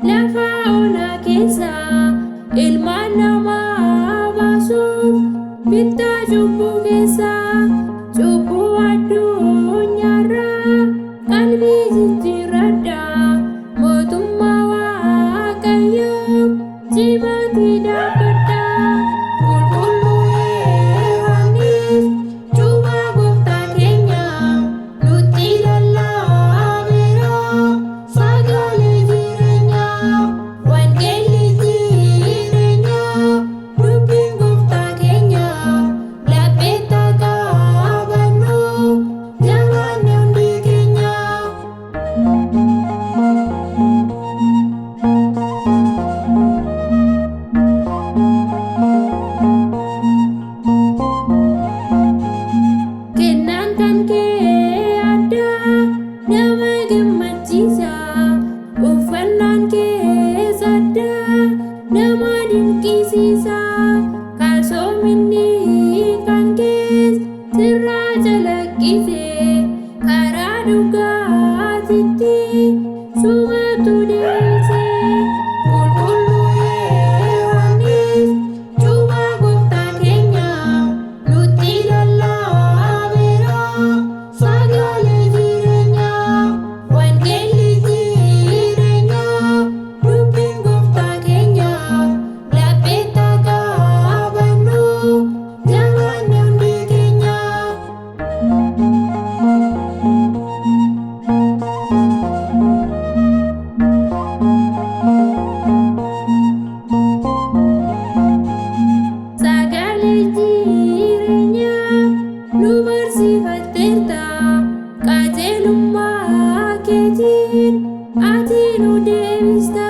lafa onaa keessa ilmaan namaa baasuuf bittaa cubbuu keessa cubbuu addunyaarra qalbii jijjiradha mootummaa waaqayyoo cimaatti dhaabbadha. Qulqulluu Yohaanis Cuuphaa Goofta keenya Nutti lallabeera Sagalee jireenya Wangeelli jireenya dubbiin Goofta keenya Lapheeti qabannu jabaanne hundi keenya. Kennaan kan kee addaa nama gammachiisa uffannaan kee addaa nama dinqisiisa kalsoominni kan kees sirraa calaqqise karaa dhugaatitti sumatu deebise. Qulqulluu Yohaanis Cuuphaa Goofta keenya Nutti lallabeera Sagalee jireenya Wangeelli jireenya dubbiin Goofta keenya Lapheeti qabannu jabaanne hundi keenya. Sagalee jireenya nu barsiifatteerta qajeelummaa keetiin ati nu deebista.